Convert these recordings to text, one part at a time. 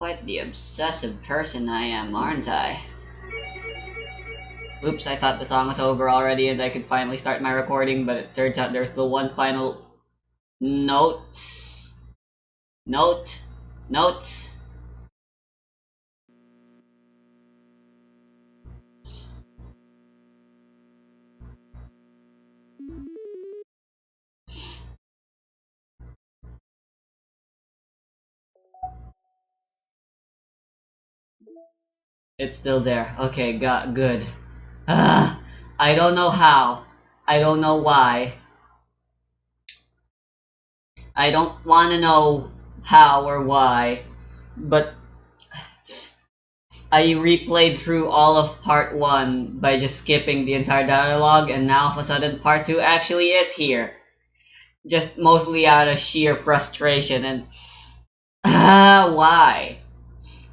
Quite the obsessive person I am, aren't I? Oops, I thought the song was over already and I could finally start my recording, but it turns out there's still one final notes. Note. Notes. It's still there. Okay, good. Ah, I don't know how. I don't know why. I don't want to know how or why, but I replayed through all of part 1 by just skipping the entire dialogue, and now all of a sudden part 2 actually is here. Just mostly out of sheer frustration and why?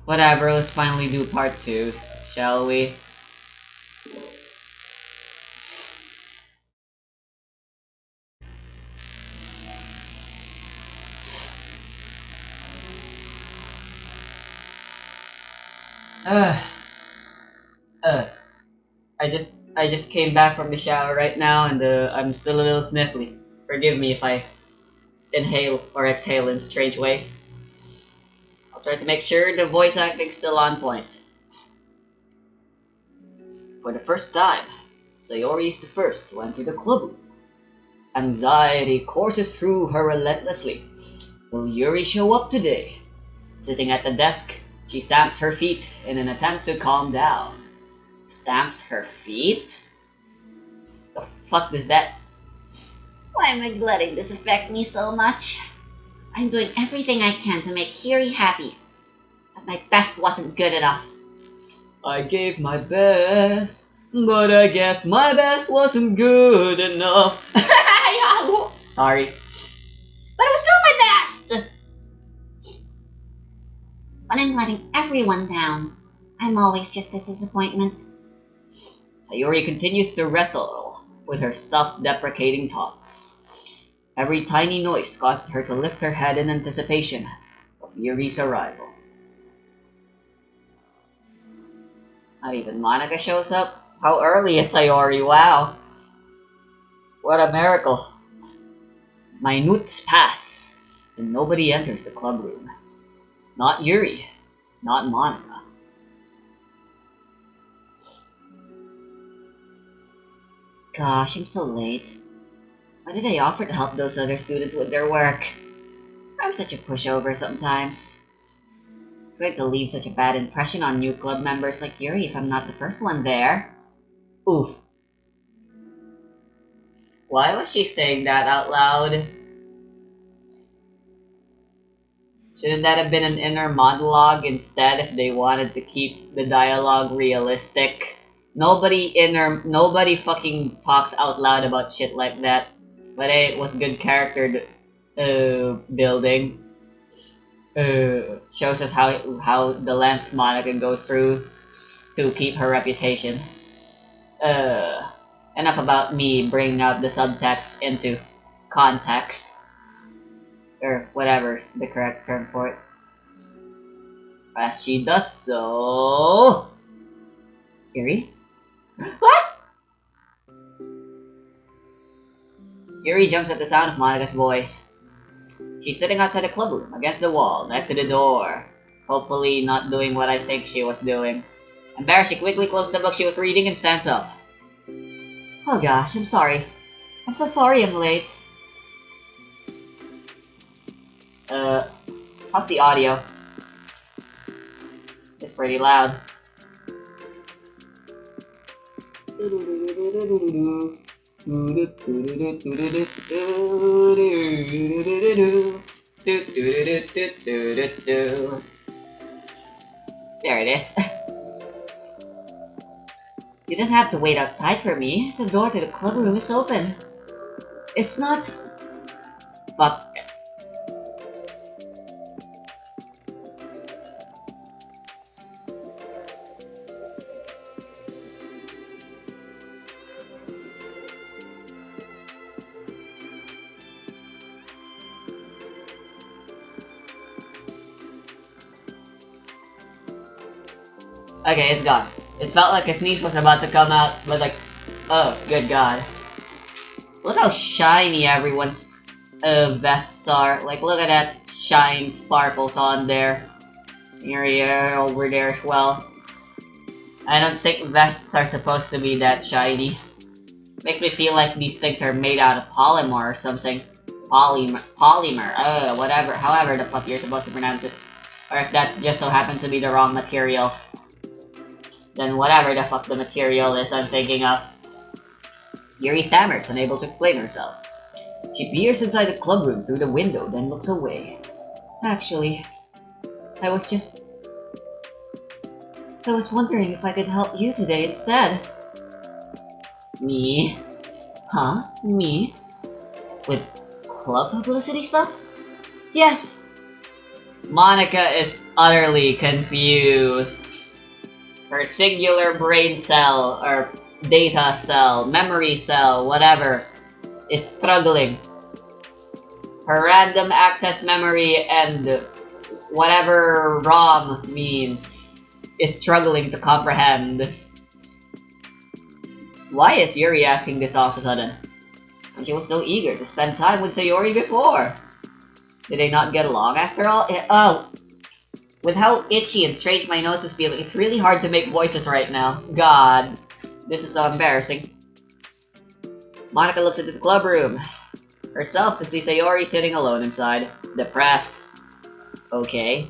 Whatever, let's finally do part 2, shall we? Uh, uh, I just came back from the shower right now and I'm still a little sniffly. Forgive me if I inhale or exhale in strange ways. I'll try to make sure the voice acting's still on point. For the first time, Sayori is the first to enter the club. Anxiety courses through her relentlessly. Will Yuri show up today? Sitting at the desk, she stamps her feet in an attempt to calm down. Stamps her feet? The fuck is that? Why am I letting this affect me so much? I'm doing everything I can to make Yuri happy, but my best wasn't good enough. I gave my best, but I guess my best wasn't good enough. Sorry. But it was still my best! When I'm letting everyone down, I'm always just a disappointment. Sayori continues to wrestle with her self-deprecating thoughts. Every tiny noise causes her to lift her head in anticipation of Yuri's arrival. Not even Monica shows up? How early is Sayori? Wow! What a miracle! Minutes pass, and nobody enters the club room. Not Yuri, not Monica. Gosh, I'm so late. Why did I offer to help those other students with their work? I'm such a pushover sometimes. It's going to leave such a bad impression on new club members like Yuri if I'm not the first one there. Oof. Why was she saying that out loud? Shouldn't that have been an inner monologue instead if they wanted to keep the dialogue realistic? Nobody fucking talks out loud about shit like that. But hey, it was good character building. Shows us how the lengths Monica goes through to keep her reputation. Enough about me bringing out the subtext into context. Or whatever's the correct term for it. As she does so... Yuri? What? Yuri jumps at the sound of Monica's voice. She's sitting outside the club room, against the wall, next to the door. Hopefully not doing what I think she was doing. Embarrassed, she quickly closed the book she was reading and stands up. Oh gosh, I'm sorry. I'm so sorry I'm late. How's the audio? It's pretty loud. There it is. You didn't have to wait outside for me. The door to the club room is open. It's not... Fuck. Okay, it's gone. It felt like a sneeze was about to come out, but like, oh, good god. Look how shiny everyone's vests are. Like, look at that shine sparkles on there. Area over there as well. I don't think vests are supposed to be that shiny. Makes me feel like these things are made out of polymer or something. Polymer, whatever, however the fuck you're supposed to pronounce it. Or if that just so happens to be the wrong material. Then whatever the fuck the material is I'm thinking of. Yuri stammers, unable to explain herself. She peers inside the club room through the window, then looks away. Actually, I was wondering if I could help you today instead. Me? Huh? Me? With club publicity stuff? Yes! Monica is utterly confused. Her singular brain cell, or data cell, memory cell, whatever, is struggling. Her random access memory and whatever ROM means is struggling to comprehend. Why is Yuri asking this all of a sudden? And she was so eager to spend time with Sayori before. Did they not get along after all? Oh, with how itchy and strange my nose is feeling, it's really hard to make voices right now. God, this is so embarrassing. Monica looks into the club room herself to see Sayori sitting alone inside, depressed. Okay.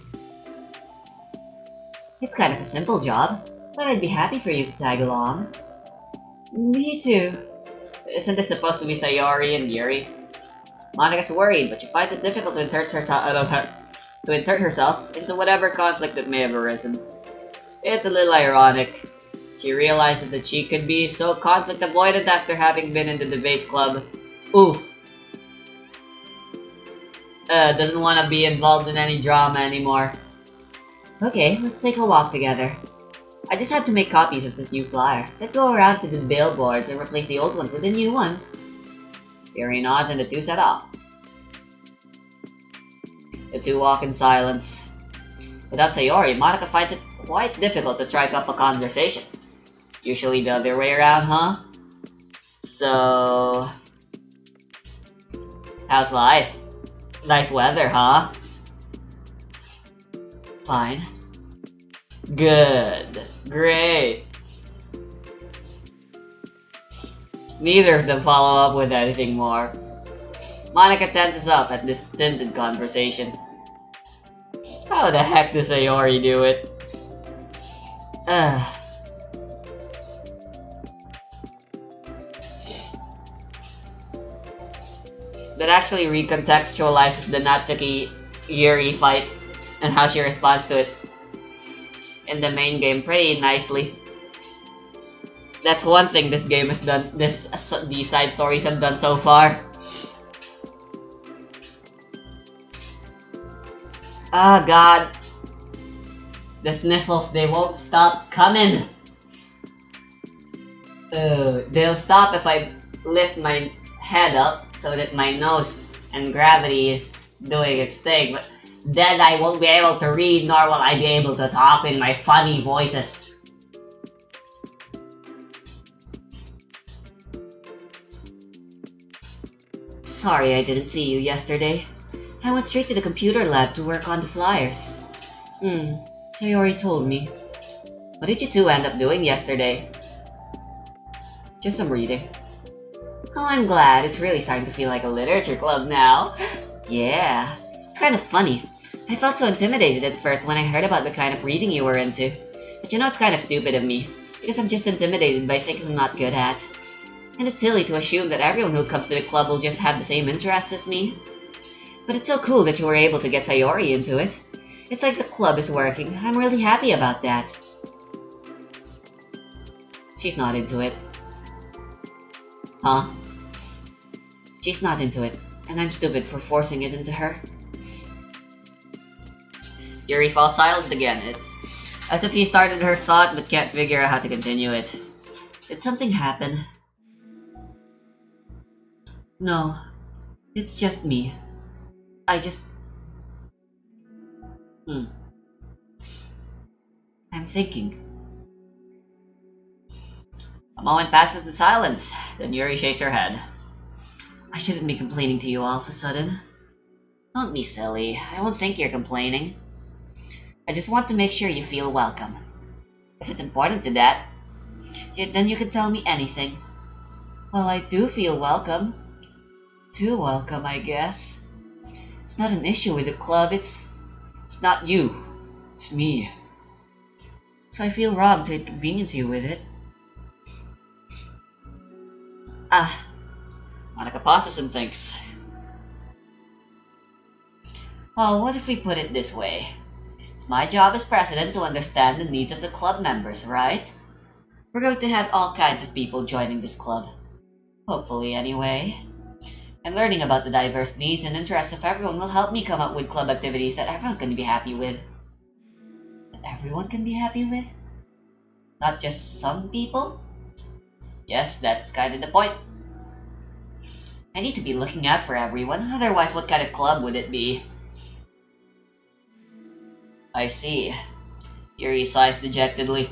It's kind of a simple job, but I'd be happy for you to tag along. Me too. Isn't this supposed to be Sayori and Yuri? Monica's worried, but she finds it difficult to insert herself into whatever conflict that may have arisen. It's a little ironic. She realizes that she could be so conflict avoidant after having been in the debate club. Oof. Doesn't want to be involved in any drama anymore. Okay, let's take a walk together. I just have to make copies of this new flyer. Let's go around to the billboards and replace the old ones with the new ones. Yuri nods and the two set off. The two walk in silence. Without Sayori, Monica finds it quite difficult to strike up a conversation. Usually the other way around, huh? So... how's life? Nice weather, huh? Fine. Good. Great. Neither of them follow up with anything more. Monica tenses up at this stinted conversation. How the heck does Sayori do it? That actually recontextualizes the Natsuki-Yuri fight and how she responds to it in the main game pretty nicely. That's one thing this game has done, these side stories have done so far. Ah, God. The sniffles, they won't stop coming. They'll stop if I lift my head up so that my nose and gravity is doing its thing, but then I won't be able to read, nor will I be able to talk in my funny voices. Sorry I didn't see you yesterday. I went straight to the computer lab to work on the flyers. Sayori told me. What did you two end up doing yesterday? Just some reading. Oh, I'm glad. It's really starting to feel like a literature club now. Yeah. It's kind of funny. I felt so intimidated at first when I heard about the kind of reading you were into. But you know, it's kind of stupid of me, because I'm just intimidated by things I'm not good at. And it's silly to assume that everyone who comes to the club will just have the same interests as me. But it's so cool that you were able to get Sayori into it. It's like the club is working. I'm really happy about that. She's not into it. Huh? She's not into it, and I'm stupid for forcing it into her. Yuri falls silent again, as if he started her thought but can't figure out how to continue it. Did something happen? No, it's just me. I'm thinking. A moment passes in silence, then Yuri shakes her head. I shouldn't be complaining to you all of a sudden. Don't be silly. I won't think you're complaining. I just want to make sure you feel welcome. If it's important to that, then you can tell me anything. Well, I do feel welcome. Too welcome, I guess. It's not an issue with the club, it's not you. It's me. So I feel wrong to inconvenience you with it. Monica pauses and thinks. Well, what if we put it this way? It's my job as president to understand the needs of the club members, right? We're going to have all kinds of people joining this club. Hopefully, anyway. And learning about the diverse needs and interests of everyone will help me come up with club activities that everyone can be happy with. That everyone can be happy with? Not just some people? Yes, that's kind of the point. I need to be looking out for everyone, otherwise what kind of club would it be? I see. Yuri sighs dejectedly.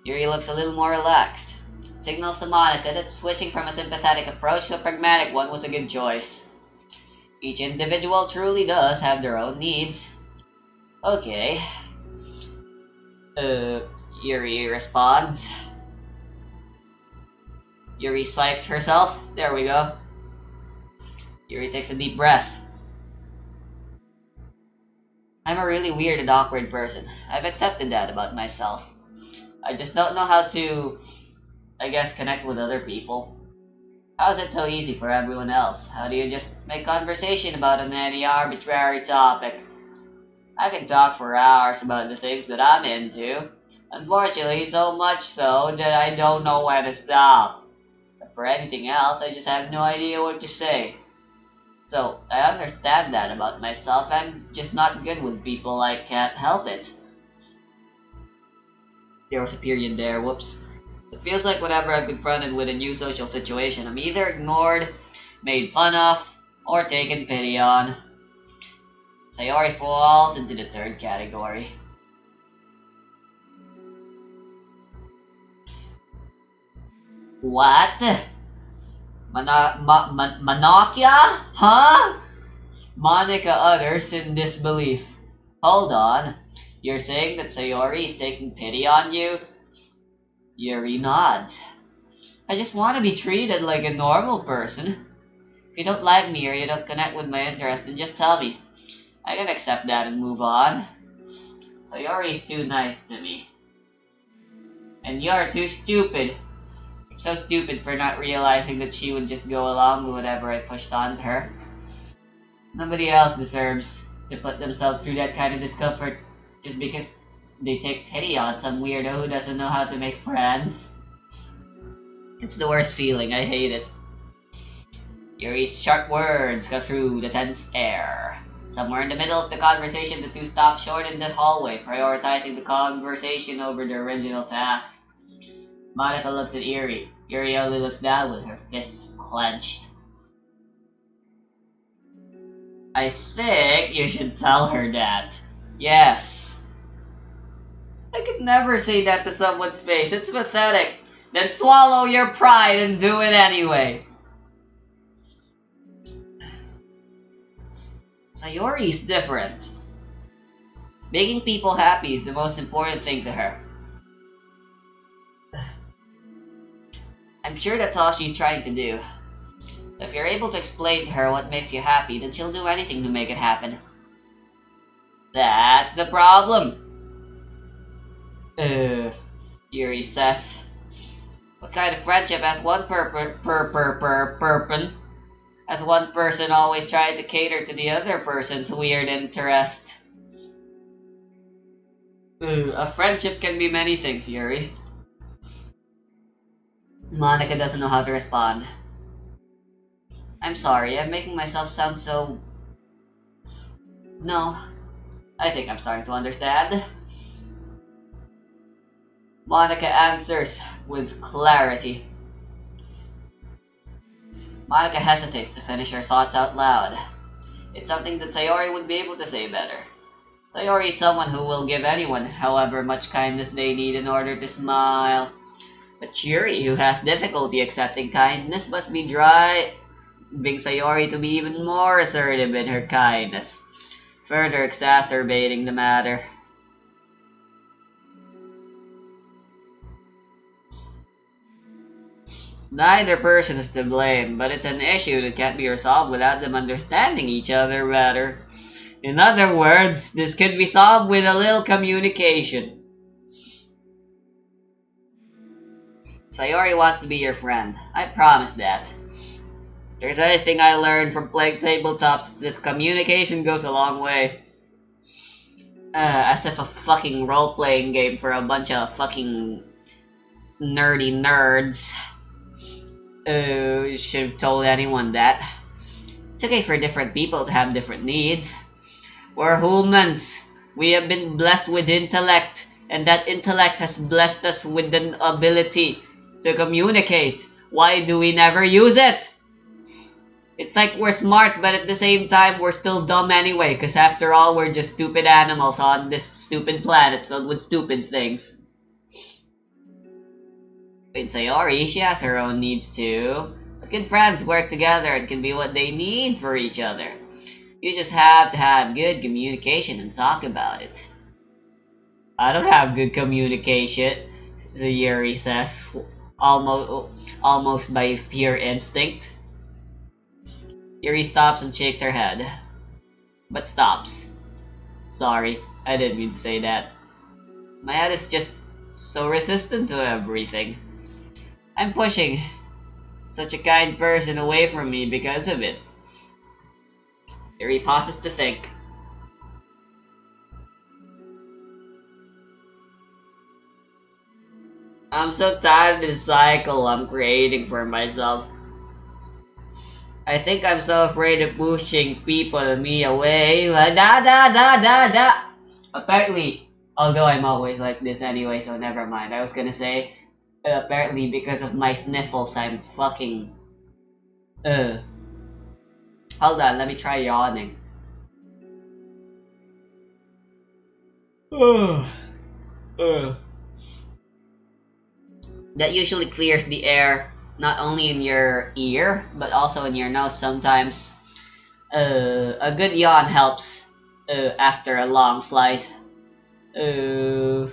Yuri looks a little more relaxed. Signals to Monica that switching from a sympathetic approach to a pragmatic one was a good choice. Each individual truly does have their own needs. Okay. Yuri responds. Yuri psychs herself. There we go. Yuri takes a deep breath. I'm a really weird and awkward person. I've accepted that about myself. I just don't know how to, I guess, connect with other people. How is it so easy for everyone else? How do you just make conversation about any arbitrary topic? I can talk for hours about the things that I'm into. Unfortunately, so much so that I don't know when to stop. But for anything else, I just have no idea what to say. So, I understand that about myself. I'm just not good with people. I can't help it. There was a period there, whoops. It feels like whenever I'm confronted with a new social situation, I'm either ignored, made fun of, or taken pity on. Sayori falls into the third category. What? Manokia? Huh? Monica utters in disbelief. Hold on. You're saying that Sayori is taking pity on you? Yuri nods. I just want to be treated like a normal person. If you don't like me or you don't connect with my interest, then just tell me. I can accept that and move on. Sayori's too nice to me. And you're too stupid. So stupid for not realizing that she would just go along with whatever I pushed onto her. Nobody else deserves to put themselves through that kind of discomfort just because they take pity on some weirdo who doesn't know how to make friends. It's the worst feeling, I hate it. Yuri's sharp words go through the tense air. Somewhere in the middle of the conversation, the two stop short in the hallway, prioritizing the conversation over the original task. Monica looks at Yuri. Yuri only looks down with her fists clenched. I think you should tell her that. Yes. I could never say that to someone's face. It's pathetic. Then swallow your pride and do it anyway. Sayori's different. Making people happy is the most important thing to her. I'm sure that's all she's trying to do. So if you're able to explain to her what makes you happy, then she'll do anything to make it happen. That's the problem. Yuri says. What kind of friendship has one has one person always trying to cater to the other person's weird interest? A friendship can be many things, Yuri. Monica doesn't know how to respond. I'm sorry, I'm making myself sound so... No, I think I'm starting to understand. Monica answers with clarity. Monica hesitates to finish her thoughts out loud. It's something that Sayori would be able to say better. Sayori is someone who will give anyone however much kindness they need in order to smile. But Yuri, who has difficulty accepting kindness, must be driving Sayori to be even more assertive in her kindness, further exacerbating the matter. Neither person is to blame, but it's an issue that can't be resolved without them understanding each other better. In other words, this could be solved with a little communication. Sayori wants to be your friend. I promise that. If there's anything I learned from playing tabletops, it's that communication goes a long way. As if a fucking role-playing game for a bunch of fucking nerdy nerds. Should have told anyone that. It's okay for different people to have different needs. We're humans. We have been blessed with intellect, and that intellect has blessed us with the ability to communicate. Why do we never use it? It's like we're smart, but at the same time, we're still dumb anyway, because after all, we're just stupid animals on this stupid planet filled with stupid things. With Sayori, she has her own needs too. But good friends work together and can be what they need for each other. You just have to have good communication and talk about it. I don't have good communication, Sayori says, almost by pure instinct. Yuri stops and shakes her head, but stops. Sorry, I didn't mean to say that. My head is just so resistant to everything. I'm pushing such a kind person away from me because of it. Yuri pauses to think. I'm so tired of the cycle I'm creating for myself. I think I'm so afraid of pushing people and me away. Apparently, although I'm always like this anyway, so never mind. I was gonna say, apparently because of my sniffles, I'm fucking... Hold on, let me try yawning. That usually clears the air, not only in your ear, but also in your nose sometimes. A good yawn helps after a long flight. From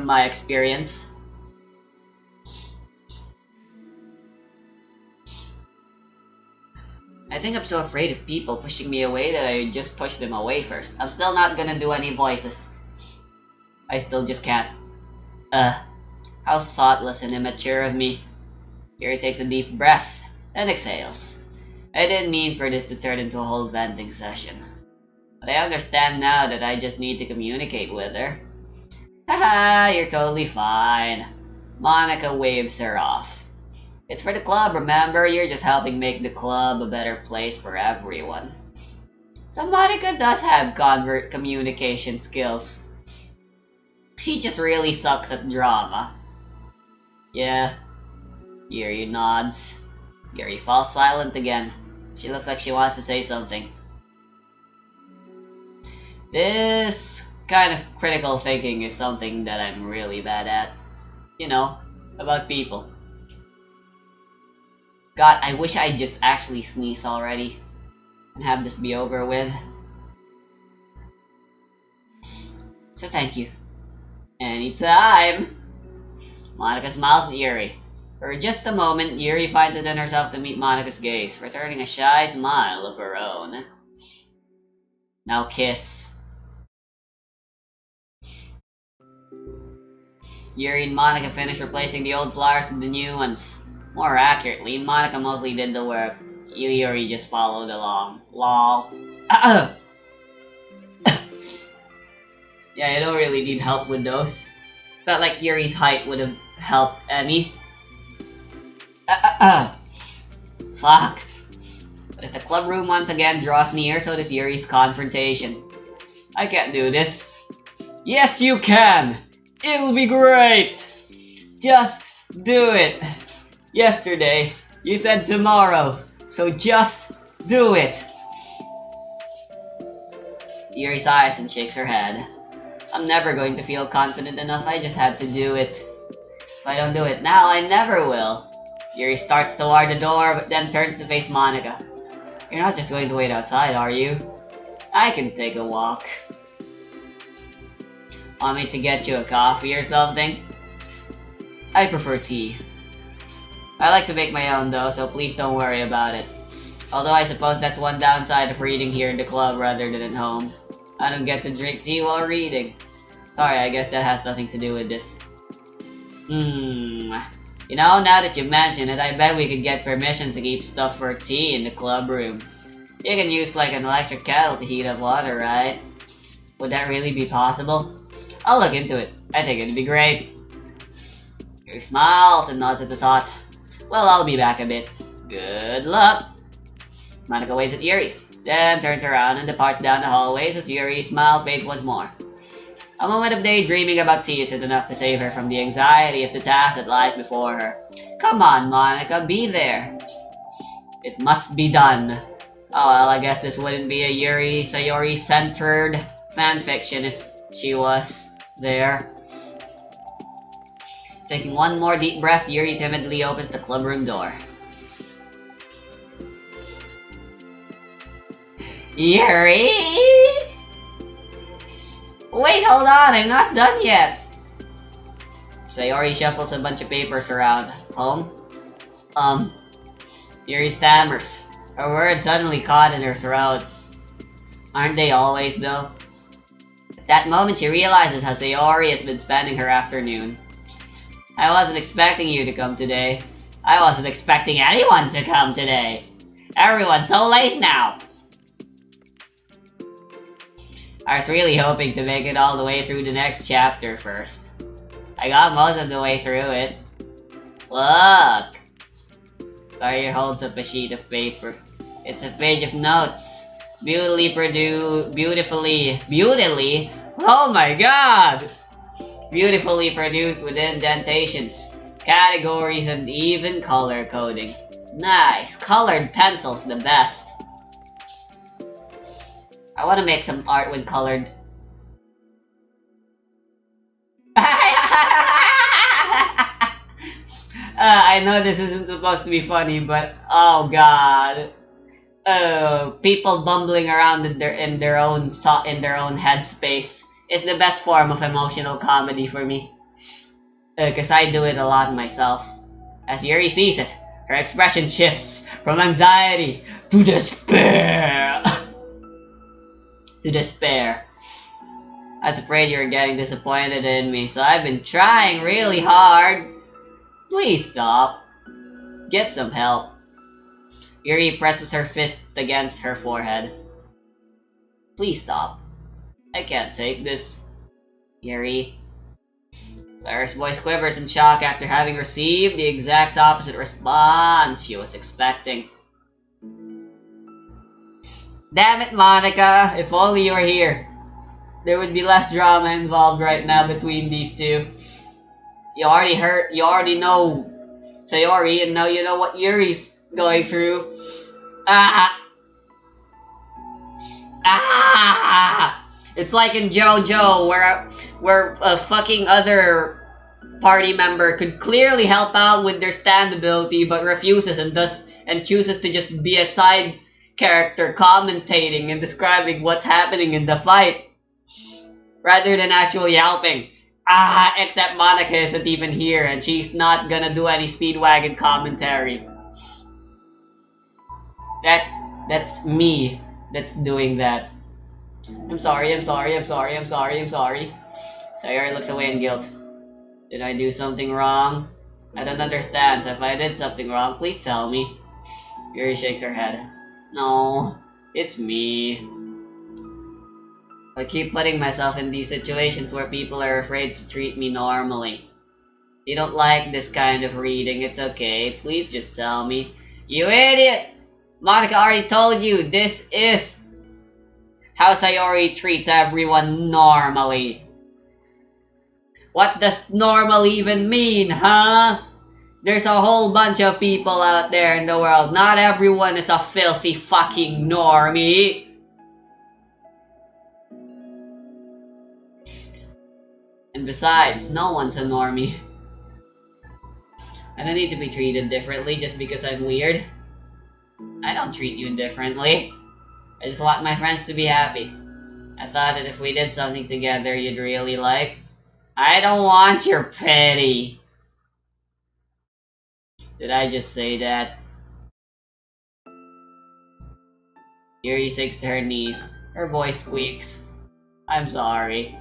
my experience. I think I'm so afraid of people pushing me away that I just push them away first. I'm still not gonna do any voices. I still just can't. How thoughtless and immature of me. Yuri takes a deep breath and exhales. I didn't mean for this to turn into a whole venting session. But I understand now that I just need to communicate with her. Haha, you're totally fine. Monica waves her off. It's for the club, remember? You're just helping make the club a better place for everyone. So Monica does have communication skills. She just really sucks at drama. Yeah. Yuri nods. Yuri falls silent again. She looks like she wants to say something. This kind of critical thinking is something that I'm really bad at. You know, about people. God, I wish I'd just actually sneeze already and have this be over with. So thank you. Anytime! Monica smiles at Yuri. For just a moment, Yuri finds it in herself to meet Monica's gaze, returning a shy smile of her own. Now kiss. Yuri and Monica finish replacing the old flowers with the new ones. More accurately, Monica mostly did the work. Yuri just followed along. Lol. Yeah, I don't really need help with those. Felt like Yuri's height would have helped any. Fuck. But as the club room once again draws near, so does Yuri's confrontation. I can't do this. Yes, you can! It'll be great! Just do it! Yesterday, you said tomorrow, so just do it! Yuri sighs and shakes her head. I'm never going to feel confident enough, I just have to do it. If I don't do it now, I never will. Yuri starts toward the door, but then turns to face Monica. You're not just going to wait outside, are you? I can take a walk. Want me to get you a coffee or something? I prefer tea. I like to make my own though, so please don't worry about it. Although I suppose that's one downside of reading here in the club rather than at home. I don't get to drink tea while reading. Sorry, I guess that has nothing to do with this. You know, now that you mention it, I bet we could get permission to keep stuff for tea in the club room. You can use like an electric kettle to heat up water, right? Would that really be possible? I'll look into it. I think it'd be great. Yuri smiles and nods at the thought. Well, I'll be back a bit. Good luck. Monica waves at Yuri, then turns around and departs down the hallways as Yuri's smile fades once more. A moment of daydreaming about tea isn't enough to save her from the anxiety of the task that lies before her. Come on, Monica, be there. It must be done. Oh well, I guess this wouldn't be a Yuri Sayori-centered fanfiction if she was there. Taking one more deep breath, Yuri timidly opens the clubroom door. Yuri! Wait, hold on, I'm not done yet! Sayori shuffles a bunch of papers around. Home? Yuri stammers. Her words suddenly caught in her throat. Aren't they always, though? At that moment, she realizes how Sayori has been spending her afternoon. I wasn't expecting you to come today. I wasn't expecting anyone to come today. Everyone's so late now. I was really hoping to make it all the way through the next chapter first. I got most of the way through it. Look! Sawyer holds up a sheet of paper. It's a page of notes. Beautifully, oh my god! Beautifully produced with indentations, categories, and even color coding. Nice, colored pencils the best. I want to make some art with colored. I know this isn't supposed to be funny, but oh god. People bumbling around in their own thought, in their own headspace is the best form of emotional comedy for me. Cause I do it a lot myself. As Yuri sees it, her expression shifts from anxiety to despair. To despair. I was afraid you were getting disappointed in me, so I've been trying really hard. Please stop. Get some help. Yuri presses her fist against her forehead. Please stop. I can't take this. Yuri. Sayori's voice quivers in shock after having received the exact opposite response she was expecting. Damn it, Monica! If only you were here. There would be less drama involved right now between these two. You already know Sayori, and now you know what Yuri's going through. It's like in JoJo, where a fucking other party member could clearly help out with their stand ability, but refuses and chooses to just be a side character commentating and describing what's happening in the fight, rather than actually helping. Except Monica isn't even here, and she's not gonna do any Speedwagon commentary. That's me that's doing that. I'm sorry. Sayori looks away in guilt. Did I do something wrong? I don't understand, so if I did something wrong, please tell me. Yuri shakes her head. No, it's me. I keep putting myself in these situations where people are afraid to treat me normally. You don't like this kind of reading, it's okay. Please just tell me. You idiot! Monica already told you this is how Sayori treats everyone normally. What does normal even mean, huh? There's a whole bunch of people out there in the world. Not everyone is a filthy fucking normie. And besides, no one's a normie. I don't need to be treated differently just because I'm weird. I don't treat you differently. I just want my friends to be happy. I thought that if we did something together you'd really like. I don't want your pity. Did I just say that? Yuri sinks to her knees. Her voice squeaks. I'm sorry.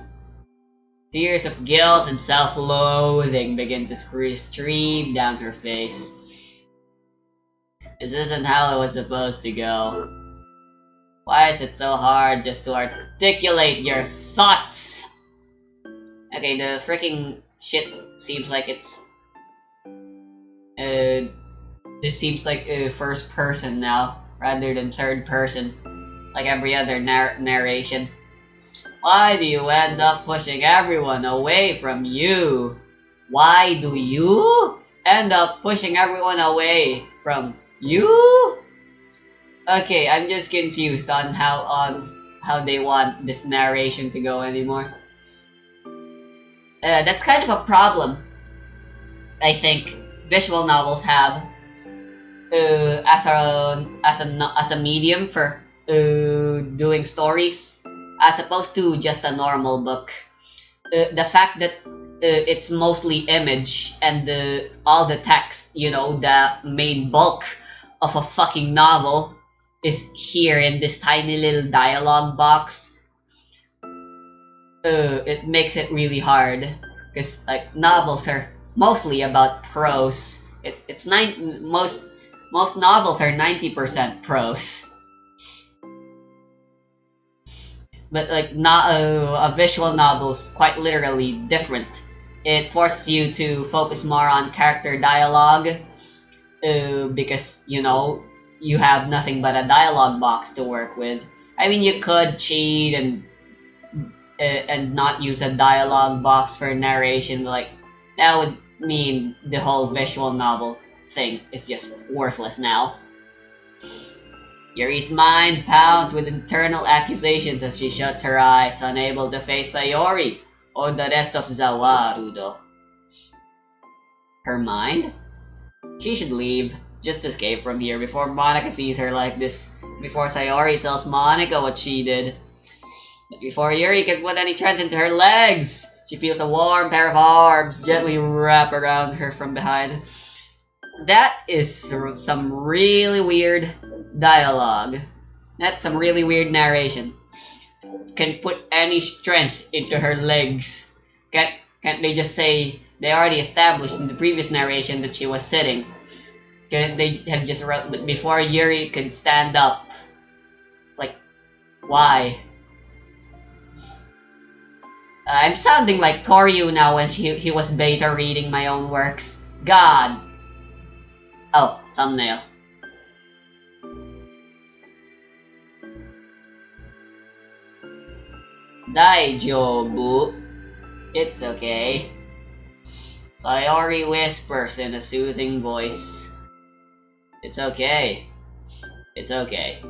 Tears of guilt and self-loathing begin to stream down her face. This isn't how it was supposed to go. Why is it so hard just to articulate your thoughts? Okay, the freaking shit seems like it's... this seems like first person now, rather than third person, like every other narration. Why do you end up pushing everyone away from you? Why do you end up pushing everyone away from you? Okay, I'm just confused on how they want this narration to go anymore. That's kind of a problem I think visual novels have as a medium for doing stories, as opposed to just a normal book. The fact that it's mostly image and all the text, you know, the main bulk of a fucking novel is here in this tiny little dialogue box. It makes it really hard because like novels are mostly about prose. Most novels are 90% prose. But like not a visual novel's quite literally different. It forces you to focus more on character dialogue because you know you have nothing but a dialogue box to work with. I mean, you could cheat and not use a dialogue box for narration. Like that would mean the whole visual novel thing is just worthless now. Yuri's mind pounds with internal accusations as she shuts her eyes, unable to face Sayori or the rest of Zawarudo. Her mind? She should leave. Just escape from here before Monika sees her like this. Before Sayori tells Monika what she did. But before Yuri can put any strength into her legs, she feels a warm pair of arms gently wrap around her from behind. That is some really weird dialogue. That's some really weird narration. Can put any strength into her legs. Can't they just say they already established in the previous narration that she was sitting? Can't they have just wrote, but before Yuri could stand up? Like, why? I'm sounding like Toryu now when he was beta reading my own works. God. Oh, thumbnail. Daijobu. It's okay. Sayori whispers in a soothing voice. It's okay. It's okay.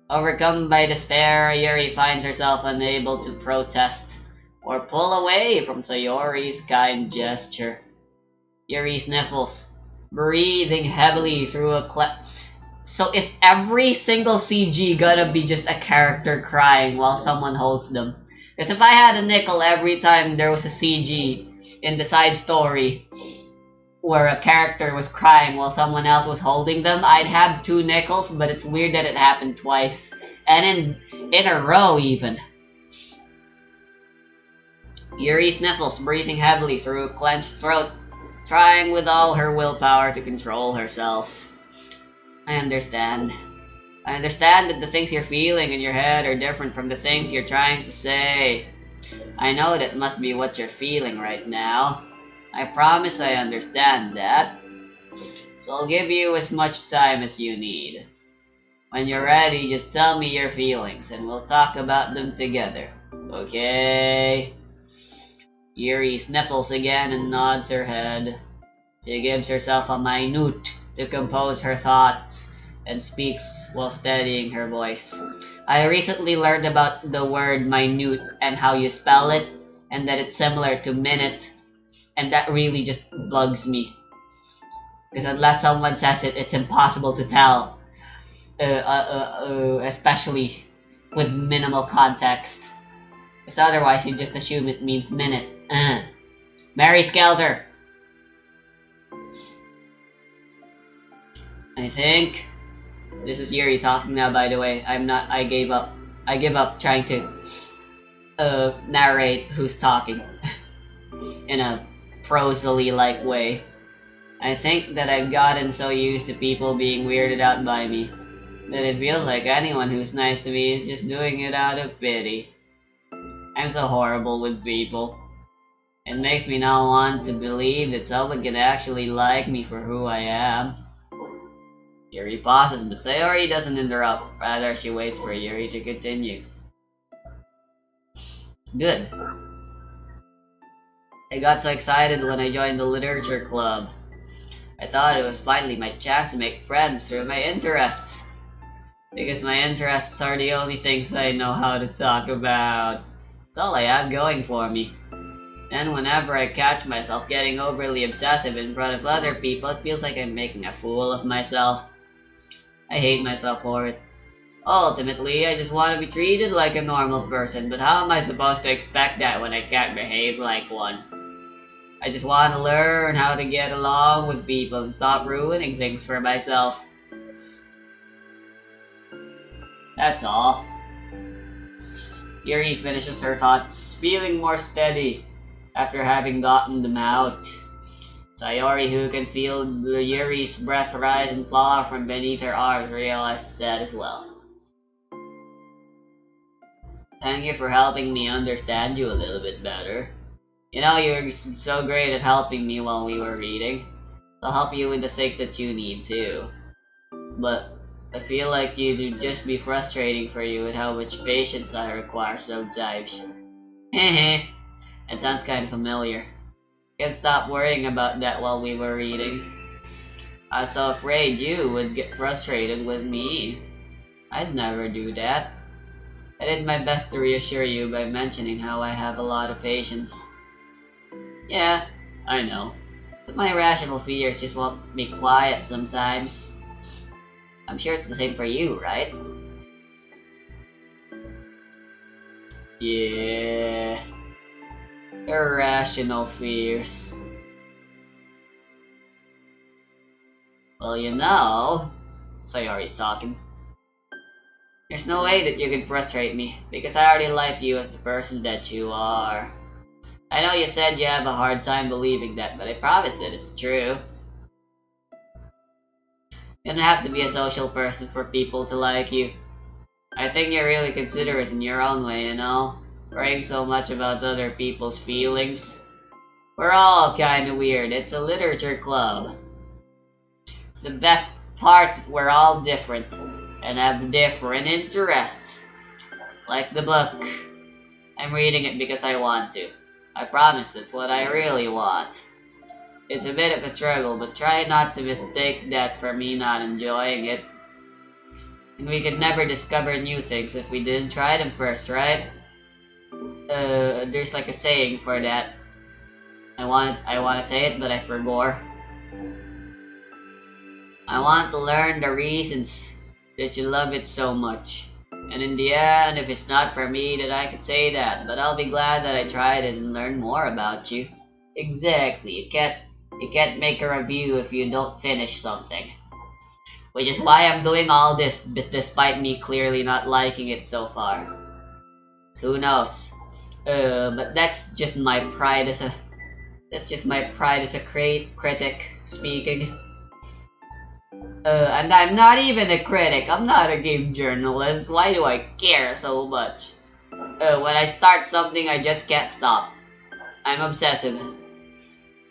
Overcome by despair, Yuri finds herself unable to protest or pull away from Sayori's kind gesture. Yuri sniffles, breathing heavily through a So is every single CG gonna be just a character crying while someone holds them? Because if I had a nickel every time there was a CG in the side story where a character was crying while someone else was holding them, I'd have 2 nickels, but it's weird that it happened twice. And in a row even. Yuri sniffles, breathing heavily through a clenched throat, trying with all her willpower to control herself. I understand. I understand that the things you're feeling in your head are different from the things you're trying to say. I know that must be what you're feeling right now. I promise I understand that. So I'll give you as much time as you need. When you're ready, just tell me your feelings and we'll talk about them together. Okay? Yuri sniffles again and nods her head. She gives herself a minute to compose her thoughts and speaks while steadying her voice. I recently learned about the word minute and how you spell it, and that it's similar to minute, and that really just bugs me. Because unless someone says it, it's impossible to tell. Especially with minimal context. Because otherwise you just assume it means minute. Mary Skelter! I think this is Yuri talking now, by the way. I gave up. I give up trying to narrate who's talking in a prosily like way. I think that I've gotten so used to people being weirded out by me that it feels like anyone who's nice to me is just doing it out of pity. I'm so horrible with people. It makes me not want to believe that someone can actually like me for who I am. Yuri pauses, but Sayori doesn't interrupt. Rather, she waits for Yuri to continue. Good. I got so excited when I joined the literature club. I thought it was finally my chance to make friends through my interests. Because my interests are the only things I know how to talk about. It's all I have going for me. And whenever I catch myself getting overly obsessive in front of other people, it feels like I'm making a fool of myself. I hate myself for it. Ultimately, I just want to be treated like a normal person, but how am I supposed to expect that when I can't behave like one? I just want to learn how to get along with people and stop ruining things for myself. That's all. Yuri finishes her thoughts, feeling more steady after having gotten them out. Sayori, who can feel Yuri's breath rise and fall from beneath her arms, realizes that as well. Thank you for helping me understand you a little bit better. You know, you're so great at helping me while we were reading. I'll help you with the things that you need too. But I feel like it'd just be frustrating for you with how much patience I require sometimes. Heh. It sounds kind of familiar. Can't stop worrying about that while we were reading. I was so afraid you would get frustrated with me. I'd never do that. I did my best to reassure you by mentioning how I have a lot of patience. Yeah, I know. But my irrational fears just won't be quiet sometimes. I'm sure it's the same for you, right? Yeah. Irrational fears. Well, you know, Sayori's talking. There's no way that you can frustrate me, because I already like you as the person that you are. I know you said you have a hard time believing that, but I promise that it's true. You don't have to be a social person for people to like you. I think you're really considerate in your own way, you know? Worrying so much about other people's feelings. We're all kinda weird. It's a literature club. It's the best part, we're all different and have different interests. Like the book. I'm reading it because I want to. I promise that's what I really want. It's a bit of a struggle, but try not to mistake that for me not enjoying it. And we could never discover new things if we didn't try them first, right? There's like a saying for that. I want to say it, but I forgot. I want to learn the reasons that you love it so much. And in the end, if it's not for me, then I could say that. But I'll be glad that I tried it and learned more about you. Exactly. You can't make a review if you don't finish something. Which is why I'm doing all this, despite me clearly not liking it so far. So who knows? But that's just my pride as a critic speaking. And I'm not even a critic. I'm not a game journalist. Why do I care so much? When I start something, I just can't stop. I'm obsessive.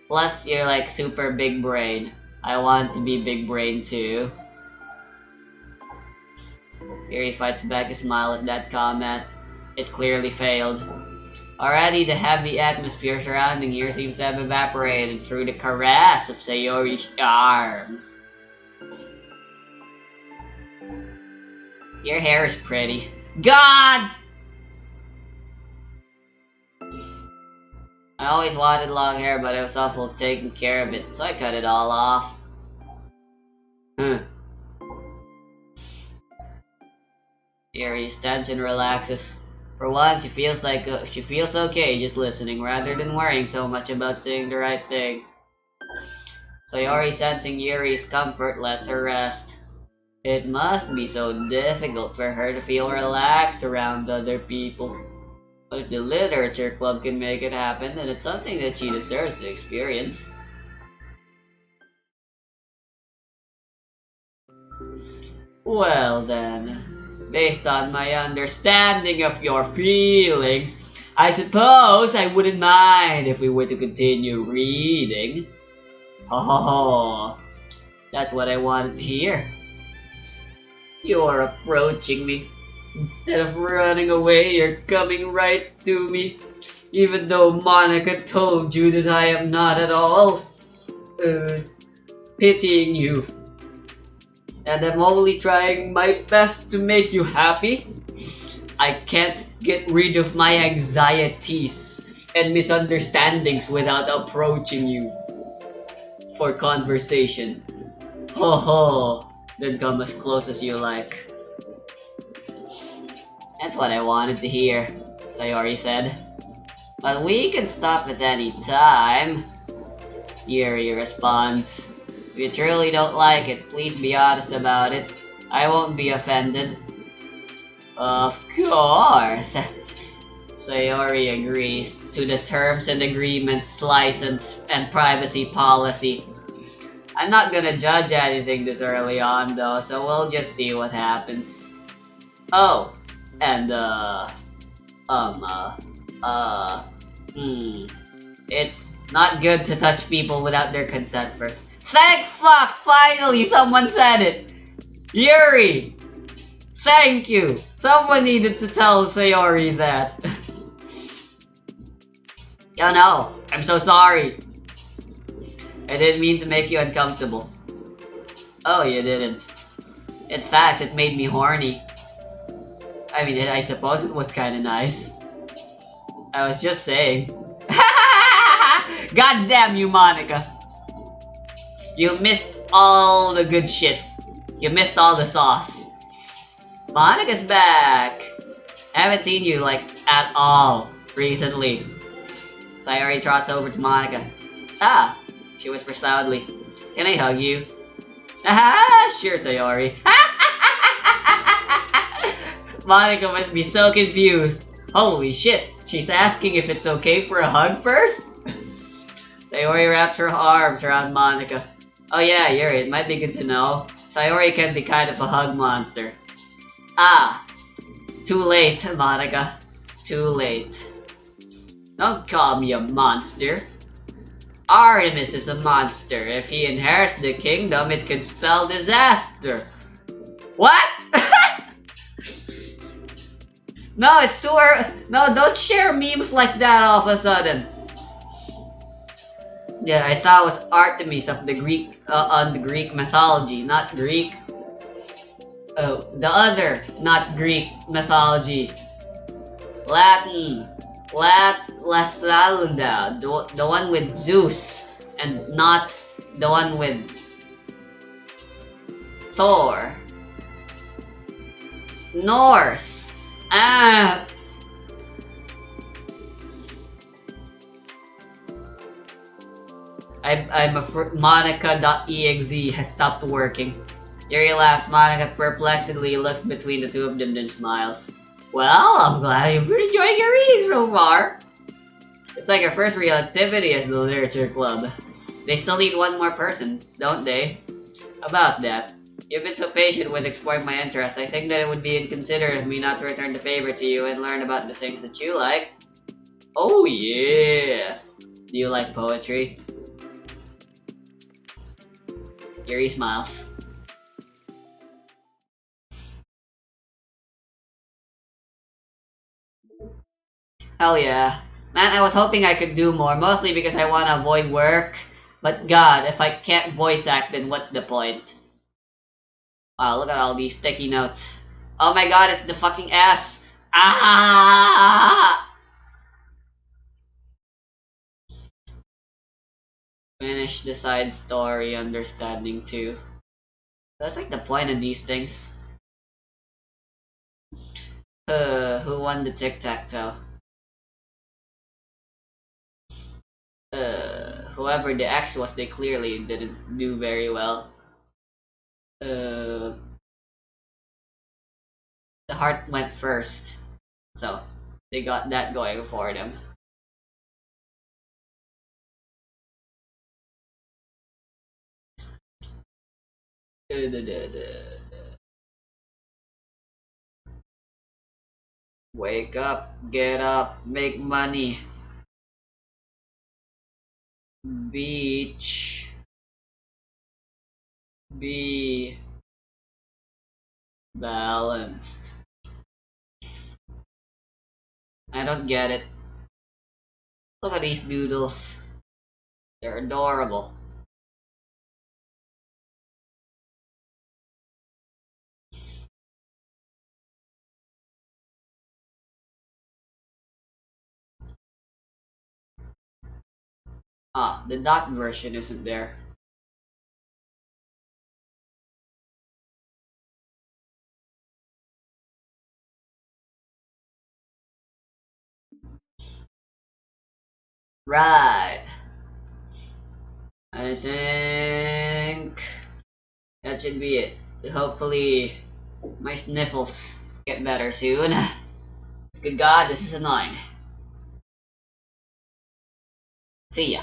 Plus, you're like super big brain. I want to be big brain too. Yuri fights back a smile at that comment. It clearly failed. Already, the heavy atmosphere surrounding you seemed to have evaporated through the caress of Sayori's arms. Your hair is pretty. God! I always wanted long hair, but I was awful taking care of it, so I cut it all off. Huh. Yuri stands and relaxes. For once, she feels okay just listening rather than worrying so much about saying the right thing. Sayori, sensing Yuri's comfort, lets her rest. It must be so difficult for her to feel relaxed around other people. But if the literature club can make it happen, then it's something that she deserves to experience. Well then, based on my understanding of your feelings, I suppose I wouldn't mind if we were to continue reading. Oh, that's what I wanted to hear. You're approaching me. Instead of running away, you're coming right to me. Even though Monica told you that I am not at all uh, pitying you. And I'm only trying my best to make you happy. I can't get rid of my anxieties and misunderstandings without approaching you for conversation. Ho ho, then come as close as you like. That's what I wanted to hear, Sayori said. But we can stop at any time. Yuri responds. If you truly don't like it, please be honest about it. I won't be offended. Of course. Sayori agrees to the terms and agreements, license, and privacy policy. I'm not gonna judge anything this early on though, so we'll just see what happens. Oh, and it's not good to touch people without their consent first. Thank fuck! Finally, someone said it! Yuri! Thank you! Someone needed to tell Sayori that. Oh no, I'm so sorry. I didn't mean to make you uncomfortable. Oh, you didn't. In fact, it made me horny. I mean, I suppose it was kinda nice. I was just saying. God damn you, Monica. You missed all the good shit. You missed all the sauce. Monica's back. I haven't seen you, like, at all recently. Sayori trots over to Monica. Ah, she whispers loudly. Can I hug you? Aha, sure, Sayori. Monica must be so confused. Holy shit, she's asking if it's okay for a hug first? Sayori wraps her arms around Monica. Oh yeah, Yuri, it might be good to know. Sayori can be kind of a hug monster. Ah, too late, Monica. Too late. Don't call me a monster. Artemis is a monster. If he inherits the kingdom, it could spell disaster. What? No, it's too early. No, don't share memes like that all of a sudden. Yeah, I thought it was Artemis of the Greek, on the Greek mythology, not Greek. Oh, the other, not Greek mythology. Latin. Laslalda, the one with Zeus, and not the one with Thor. Norse. Ah. I'm afraid Monica.exe has stopped working. Yuri laughs. Monica perplexedly looks between the two of them, then smiles. Well, I'm glad you've been enjoying your reading so far. It's like our first real activity as the literature club. They still need one more person, don't they? About that. You've been so patient with exploring my interests. I think that it would be inconsiderate of me not to return the favor to you and learn about the things that you like. Oh yeah! Do you like poetry? Yuri smiles. Hell yeah. Man, I was hoping I could do more, mostly because I want to avoid work. But god, if I can't voice act, then what's the point? Wow, look at all these sticky notes. Oh my god, it's the fucking S! Ah! Finish the side story, understanding too. That's like the point of these things. Who won the tic-tac-toe? Whoever the X was, they clearly didn't do very well. Uh, the heart went first, so they got that going for them. Wake up, get up, make money. Beach, be balanced. I don't get it. Look at these doodles. They're adorable. Ah, the dot version isn't there. Right. I think that should be it. Hopefully, my sniffles get better soon. Good God, this is annoying. See ya.